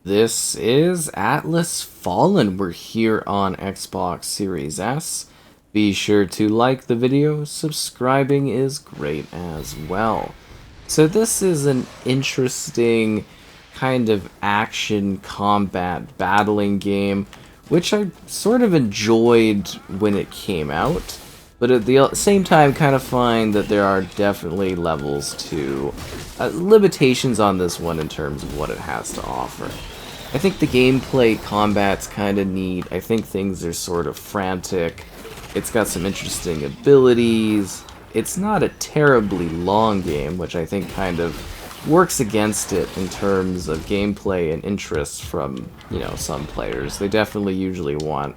This is Atlas Fallen. We're here on Xbox Series S. Be sure to like the video. Subscribing is great as well. So this is an interesting kind of action combat battling game, which I sort of enjoyed when it came out, but at the same time kind of find that there are definitely levels to limitations on this one in terms of what it has to offer. I think the gameplay combat's kind of neat. I think things are sort of frantic. It's got some interesting abilities. It's not a terribly long game, which I think kind of works against it in terms of gameplay and interest from, some players. They definitely usually want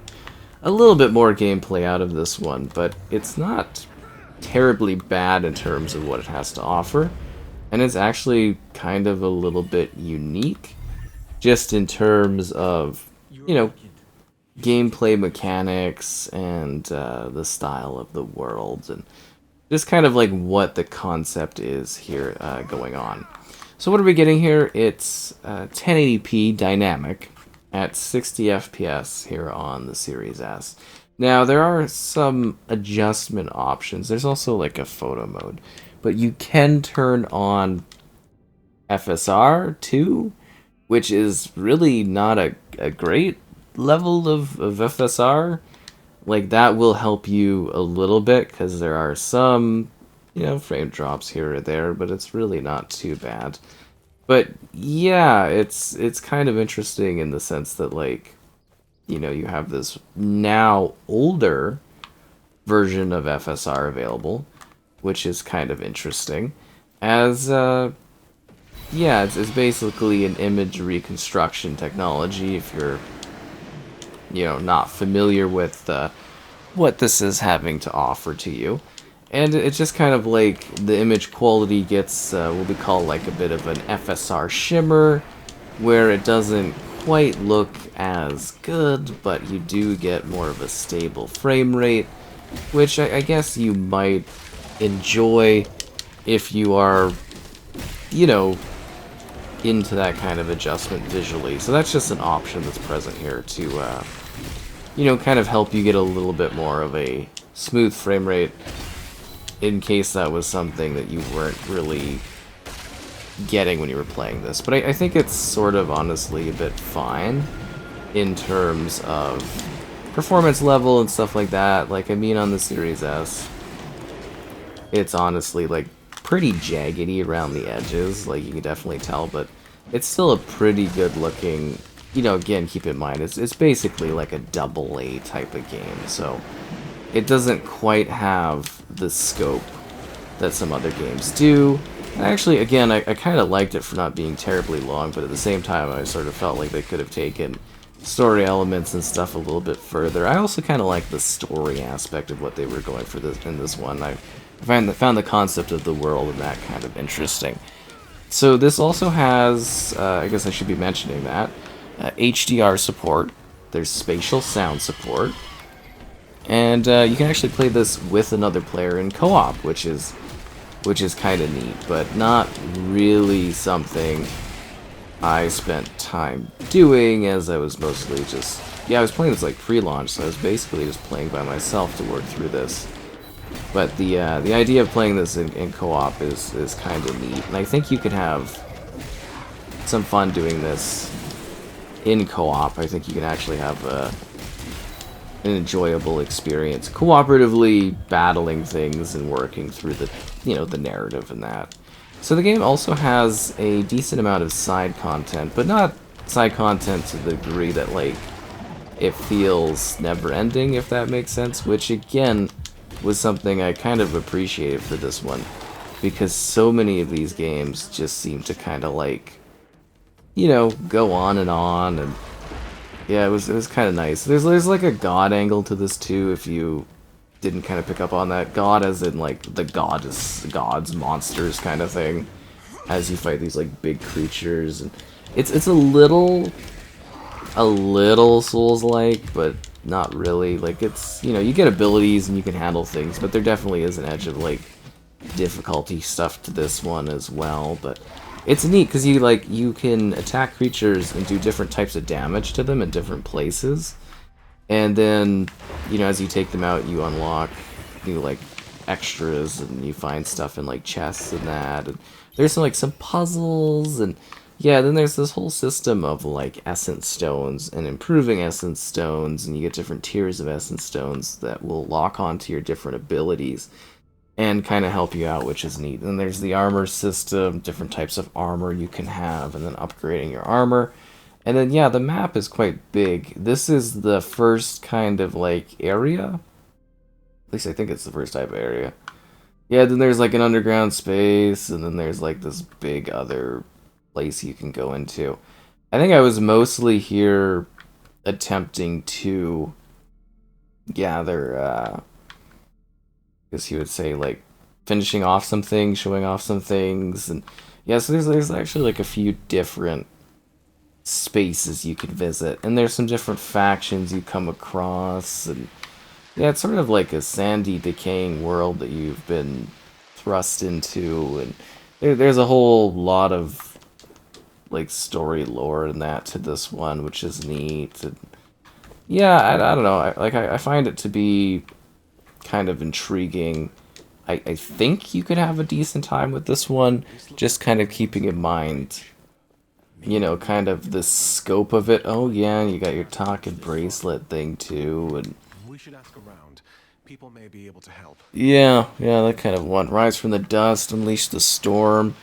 a little bit more gameplay out of this one, but it's not terribly bad in terms of what it has to offer. And it's actually kind of a little bit unique, just in terms of, gameplay mechanics and the style of the world, and just kind of like what the concept is here going on. So what are we getting here? It's 1080p dynamic at 60 FPS here on the Series S. Now, there are some adjustment options. There's also like a photo mode, but you can turn on FSR too, which is really not a great level of FSR. Like, that will help you a little bit, because there are some, frame drops here or there, but it's really not too bad. But yeah, it's kind of interesting in the sense that, like, you have this now older version of FSR available, which is kind of interesting. As yeah, it's basically an image reconstruction technology if you're, not familiar with what this is having to offer to you. And it's just kind of like the image quality gets what we call like a bit of an FSR shimmer, where it doesn't quite look as good, but you do get more of a stable frame rate, which I guess you might enjoy if you are, into that kind of adjustment visually. So that's just an option that's present here to, kind of help you get a little bit more of a smooth frame rate, in case that was something that you weren't really getting when you were playing this. But I think it's sort of honestly a bit fine in terms of performance level and stuff like that. Like, I mean, on the Series S, it's honestly, like, pretty jaggedy around the edges, like, you can definitely tell, but it's still a pretty good looking, again, keep in mind, it's basically like a AA type of game, so it doesn't quite have the scope that some other games do. And actually, again, I kind of liked it for not being terribly long, but at the same time, I sort of felt like they could have taken story elements and stuff a little bit further. I also kind of like the story aspect of what they were going for in this one. I found the concept of the world and that kind of interesting. So this also has, I guess I should be mentioning that, HDR support. There's spatial sound support. And you can actually play this with another player in co-op, which is kind of neat, but not really something I spent time doing, as I was mostly just... Yeah, I was playing this like pre-launch, so I was basically just playing by myself to work through this. But the idea of playing this in co-op is kind of neat, and I think you could have some fun doing this in co-op. I think you can actually have an enjoyable experience cooperatively battling things and working through the the narrative and that. So the game also has a decent amount of side content, but not side content to the degree that, like, it feels never-ending, if that makes sense, which again was something I kind of appreciated for this one, because so many of these games just seem to kind of, like, go on, and yeah, it was kind of nice. There's like a god angle to this too, if you didn't kind of pick up on that. God as in like the gods, monsters kind of thing, as you fight these like big creatures, and it's a little Souls-like, but not really. Like, it's, you get abilities and you can handle things, but there definitely is an edge of like difficulty stuff to this one as well. But It's neat because you can attack creatures and do different types of damage to them in different places, and then as you take them out, you unlock new extras, and you find stuff in chests and that. And there's some puzzles, and yeah, then there's this whole system of essence stones and improving essence stones, and you get different tiers of essence stones that will lock onto your different abilities and kind of help you out, which is neat. And there's the armor system, different types of armor you can have, and then upgrading your armor. And then, yeah, the map is quite big. This is the first kind of, area. At least I think it's the first type of area. Yeah, then there's, an underground space, and then there's, this big other place you can go into. I think I was mostly here attempting to gather, I guess you would say, finishing off some things, showing off some things, and yeah, so there's actually a few different spaces you could visit, and there's some different factions you come across, and yeah, it's sort of like a sandy, decaying world that you've been thrust into, and there's a whole lot of story lore in that to this one, which is neat. And yeah, I don't know, I find it to be kind of intriguing. I think you could have a decent time with this one, just kind of keeping in mind, kind of the scope of it. Oh yeah, you got your talking bracelet thing too, and We should ask around. People may be able to help. yeah, that kind of one. Rise from the dust, unleash the storm,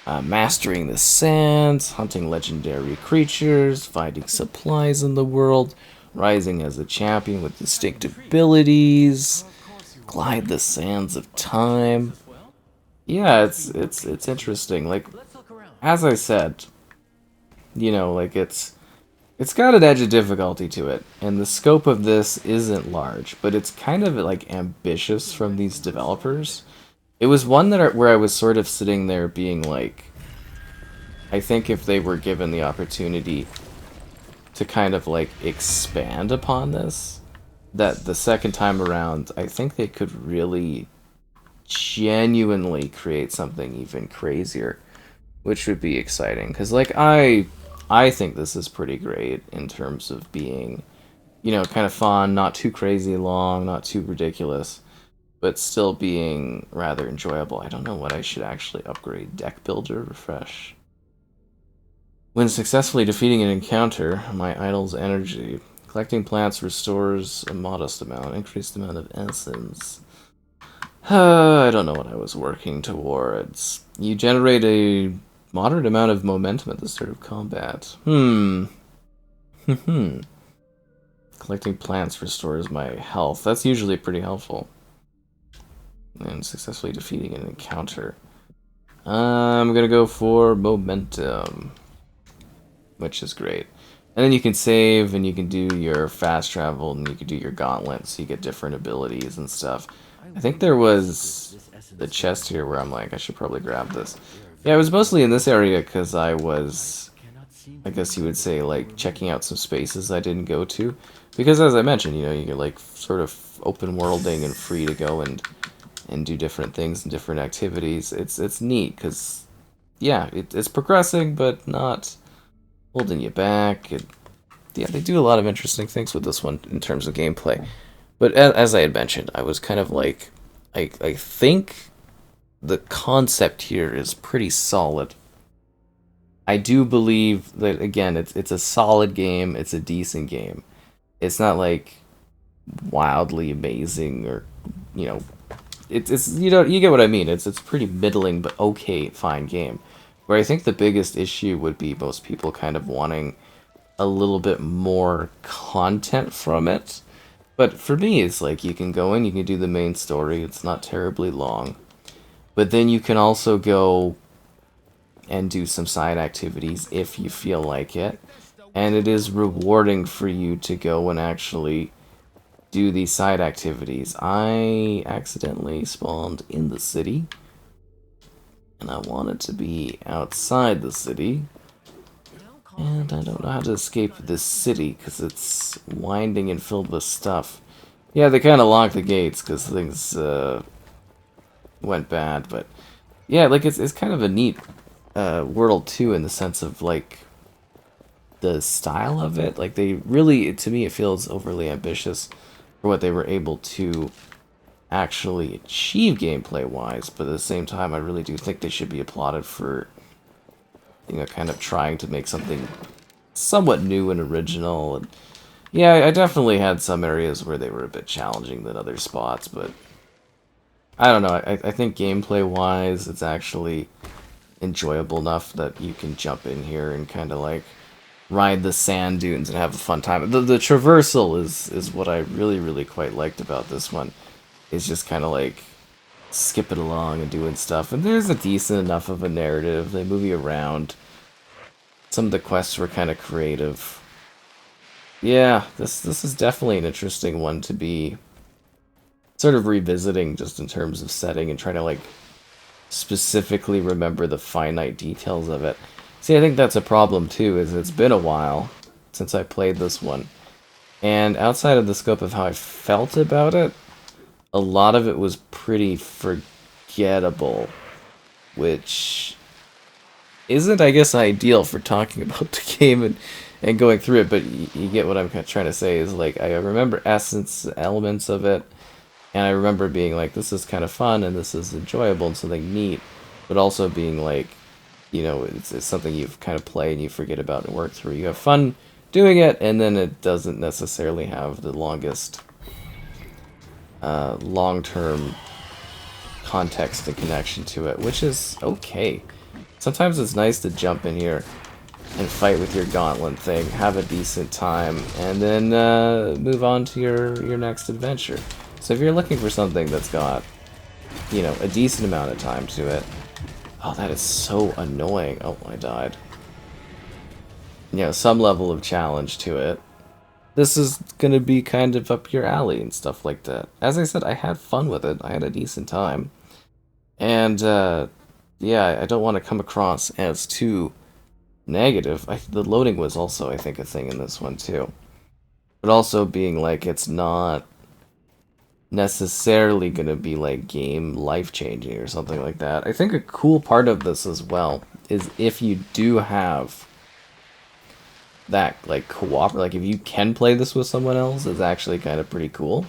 mastering the sands, hunting legendary creatures, finding supplies in the world, rising as a champion with distinct abilities, glide the sands of time. Yeah, it's interesting. As I said, it's got an edge of difficulty to it, and the scope of this isn't large, but it's kind of ambitious from these developers. It was one where I was sort of sitting there being I think if they were given the opportunity to kind of expand upon this, that the second time around, I think they could really genuinely create something even crazier, which would be exciting. Because I think this is pretty great in terms of being, kind of fun, not too crazy long, not too ridiculous, but still being rather enjoyable. I don't know what I should actually upgrade. Deck builder, refresh. When successfully defeating an encounter, my idol's energy. Collecting plants restores a modest amount. Increased amount of essence. I don't know what I was working towards. You generate a moderate amount of momentum at the start of combat. Collecting plants restores my health. That's usually pretty helpful. And successfully defeating an encounter. I'm gonna go for momentum, which is great. And then you can save, and you can do your fast travel, and you can do your gauntlet, so you get different abilities and stuff. I think there was the chest here where I'm I should probably grab this. Yeah, it was mostly in this area because I was, I guess you would say, checking out some spaces I didn't go to. Because as I mentioned, you're sort of open worlding and free to go and do different things and different activities. It's neat because, yeah, it's progressing, but not holding you back. Yeah, they do a lot of interesting things with this one in terms of gameplay. But as I had mentioned, I was kind of I think the concept here is pretty solid. I do believe that, again, it's a solid game, it's a decent game. It's not wildly amazing, or it's you get what I mean. It's pretty middling but okay, fine game. Where I think the biggest issue would be most people kind of wanting a little bit more content from it. But for me, it's you can go in, you can do the main story, it's not terribly long. But then you can also go and do some side activities if you feel like it. And it is rewarding for you to go and actually do these side activities. I accidentally spawned in the city, and I wanted to be outside the city. And I don't know how to escape this city because it's winding and filled with stuff. Yeah, they kind of locked the gates because things went bad, but yeah, it's kind of a neat World 2 in the sense of like the style of it. Like they really, to me, it feels overly ambitious for what they were able to actually achieve gameplay wise, but at the same time I really do think they should be applauded for, you know, kind of trying to make something somewhat new and original. And yeah, I definitely had some areas where they were a bit challenging than other spots, but I don't know, I think gameplay wise it's actually enjoyable enough that you can jump in here and kind of like ride the sand dunes and have a fun time. The traversal is what I really quite liked about this one. It's just kind of like skipping along and doing stuff. And there's a decent enough of a narrative. They move you around. Some of the quests were kind of creative. Yeah, this is definitely an interesting one to be sort of revisiting just in terms of setting and trying to like specifically remember the finite details of it. See, I think that's a problem too, is it's been a while since I played this one. And outside of the scope of how I felt about it, a lot of it was pretty forgettable, which isn't, I guess, ideal for talking about the game and going through it, but you get what I'm kind of trying to say is, like, I remember essence, elements of it, and I remember being like, this is kind of fun, and this is enjoyable, and something neat, but also being like, you know, it's something you've kind of played and you forget about and work through. You have fun doing it, and then it doesn't necessarily have the longest long-term context and connection to it, which is okay. Sometimes it's nice to jump in here and fight with your gauntlet thing, have a decent time, and then move on to your next adventure. So if you're looking for something that's got, you know, a decent amount of time to it... Oh, that is so annoying. Oh, I died. You know, some level of challenge to it. This is gonna be kind of up your alley and stuff like that. As I said, I had fun with it. I had a decent time. And, yeah, I don't want to come across as too negative. The loading was also, I think, a thing in this one, too. But also being like, it's not necessarily gonna be, like, game life-changing or something like that. I think a cool part of this as well is if you do have that, like, like, if you can play this with someone else, is actually kind of pretty cool.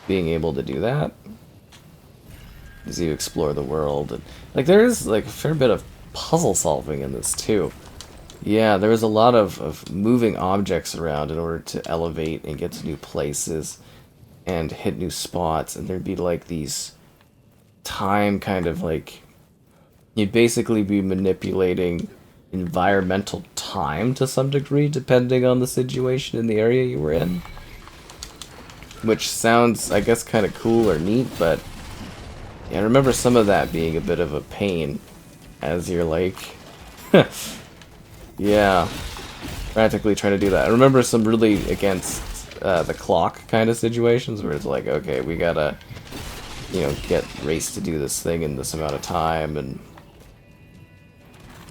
Being able to do that. As you explore the world. And, like, there is, like, a fair bit of puzzle solving in this, too. Yeah, there was a lot of moving objects around in order to elevate and get to new places and hit new spots. And there'd be, like, these time kind of, like... You'd basically be manipulating environmental time to some degree, depending on the situation in the area you were in. Which sounds, I guess, kind of cool or neat, but yeah, I remember some of that being a bit of a pain as you're like, yeah, practically trying to do that. I remember some really against the clock kind of situations where it's like, okay, we gotta, you know, get race to do this thing in this amount of time, and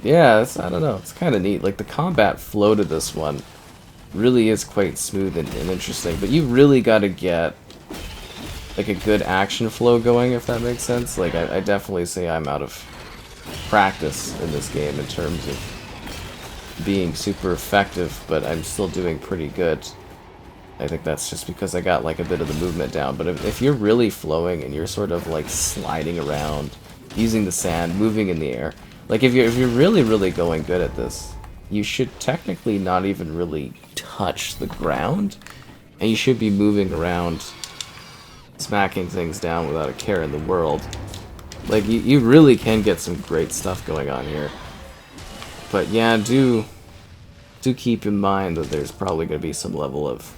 yeah, I don't know, it's kind of neat. Like, the combat flow to this one really is quite smooth and interesting, but you really gotta get, like, a good action flow going, if that makes sense. Like, I definitely say I'm out of practice in this game in terms of being super effective, but I'm still doing pretty good. I think that's just because I got, like, a bit of the movement down, but if you're really flowing and you're sort of, like, sliding around, using the sand, moving in the air, like, if you're really going good at this, you should technically not even really touch the ground, and you should be moving around, smacking things down without a care in the world. Like, you really can get some great stuff going on here. But yeah, do keep in mind that there's probably going to be some level of,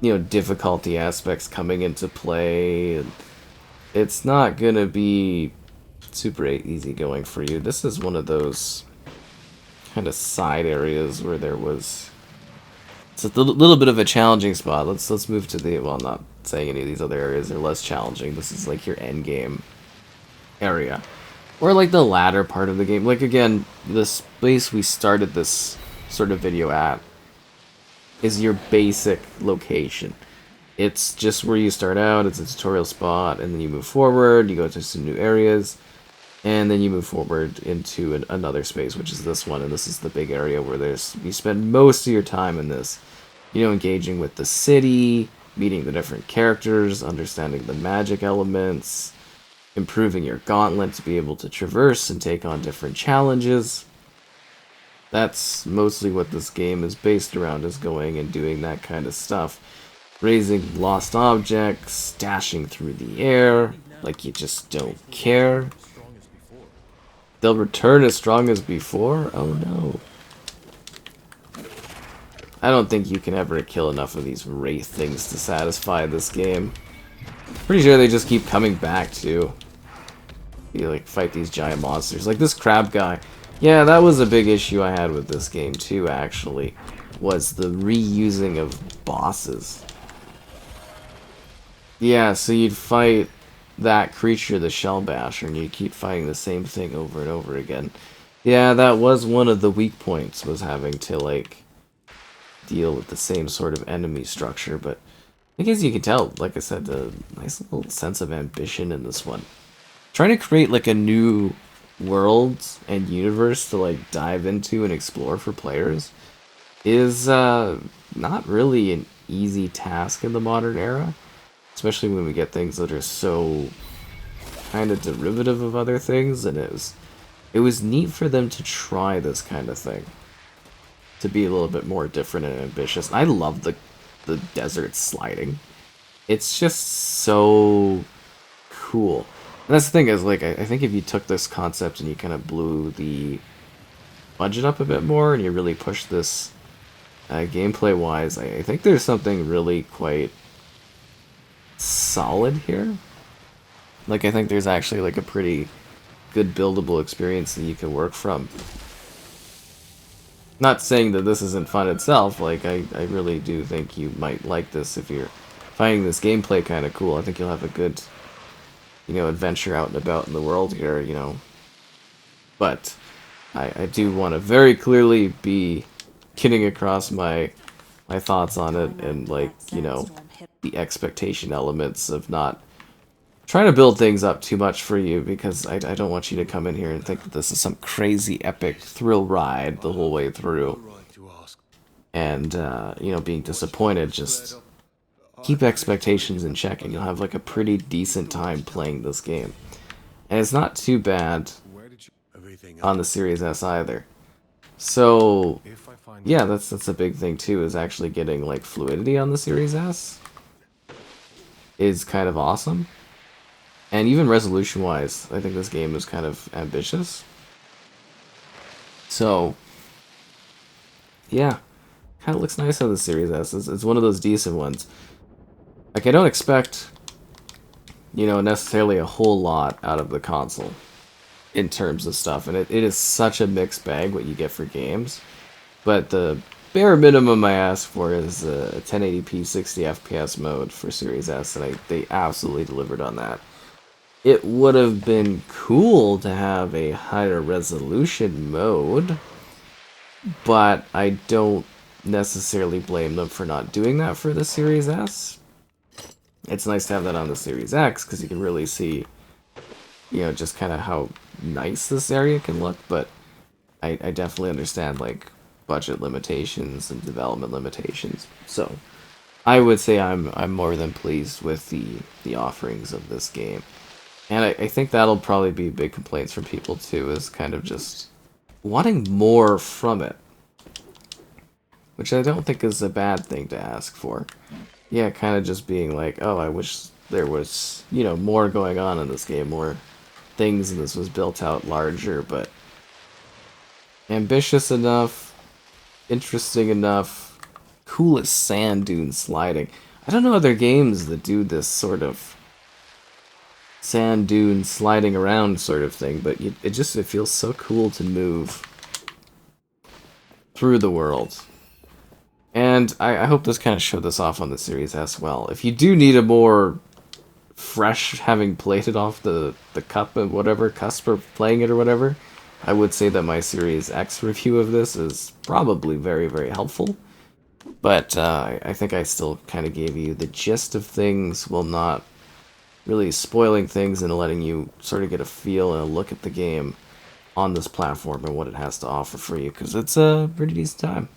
you know, difficulty aspects coming into play. And it's not going to be super easy going for you. This is one of those kind of side areas where there was... It's a little bit of a challenging spot. Let's move to the... Well, I'm not saying any of these other areas are less challenging. This is like your end game area. Or like the latter part of the game. Like, again, the space we started this sort of video at is your basic location. It's just where you start out. It's a tutorial spot, and then you move forward, you go to some new areas. And then you move forward into another space, which is this one, and this is the big area where you spend most of your time in this, engaging with the city, meeting the different characters, understanding the magic elements, improving your gauntlet to be able to traverse and take on different challenges. That's mostly what this game is based around, is going and doing that kind of stuff. Raising lost objects, dashing through the air, like you just don't care. They'll return as strong as before? Oh no. I don't think you can ever kill enough of these wraith things to satisfy this game. Pretty sure they just keep coming back too. You like fight these giant monsters. Like this crab guy. Yeah, that was a big issue I had with this game too, actually. Was the reusing of bosses. Yeah, so you'd fight that creature, the Shell Basher, and you keep fighting the same thing over and over again. Yeah, that was one of the weak points, was having to, like, deal with the same sort of enemy structure, but I guess you can tell, like I said, a nice little sense of ambition in this one. Trying to create, like, a new world and universe to, like, dive into and explore for players is, not really an easy task in the modern era. Especially when we get things that are so kind of derivative of other things, and it was neat for them to try this kind of thing. To be a little bit more different and ambitious. And I love the desert sliding. It's just so cool. And that's the thing, is like I think if you took this concept and you kind of blew the budget up a bit more and you really pushed this gameplay wise, I think there's something really quite solid here. Like, I think there's actually like a pretty good buildable experience that you can work from. Not saying that this isn't fun itself, like I really do think you might like this if you're finding this gameplay kind of cool. I think you'll have a good, adventure out and about in the world here, But I do want to very clearly be getting across my thoughts on it, and like, the expectation elements of not trying to build things up too much for you, because I don't want you to come in here and think that this is some crazy epic thrill ride the whole way through. And, being disappointed. Just keep expectations in check and you'll have like a pretty decent time playing this game. And it's not too bad on the Series S either. So, yeah, that's a big thing too, is actually getting like fluidity on the Series S is kind of awesome. And even resolution-wise, I think this game is kind of ambitious. So, yeah, kind of looks nice on the Series S. It's one of those decent ones. Like, I don't expect, necessarily a whole lot out of the console in terms of stuff. And it is such a mixed bag what you get for games. But the bare minimum I ask for is a 1080p 60 FPS mode for Series S, and they absolutely delivered on that. It would have been cool to have a higher resolution mode, but I don't necessarily blame them for not doing that for the Series S. It's nice to have that on the Series X, because you can really see, just kind of how nice this area can look, but I definitely understand, like, budget limitations and development limitations. So, I would say I'm more than pleased with the offerings of this game. And I think that'll probably be big complaints from people too, is kind of just wanting more from it. Which I don't think is a bad thing to ask for. Yeah, kind of just being like, oh, I wish there was, more going on in this game, more things, and this was built out larger, but ambitious enough, interesting enough, cool as sand dune sliding. I don't know other games that do this sort of sand dune sliding around sort of thing, but it feels so cool to move through the world. And I hope this kind of showed this off on the Series S well. If you do need a more fresh, having played it off the cup and whatever, cusp of playing it or whatever, I would say that my Series X review of this is probably very, very helpful. But I think I still kind of gave you the gist of things, while not really spoiling things and letting you sort of get a feel and a look at the game on this platform and what it has to offer for you, because it's a pretty decent time.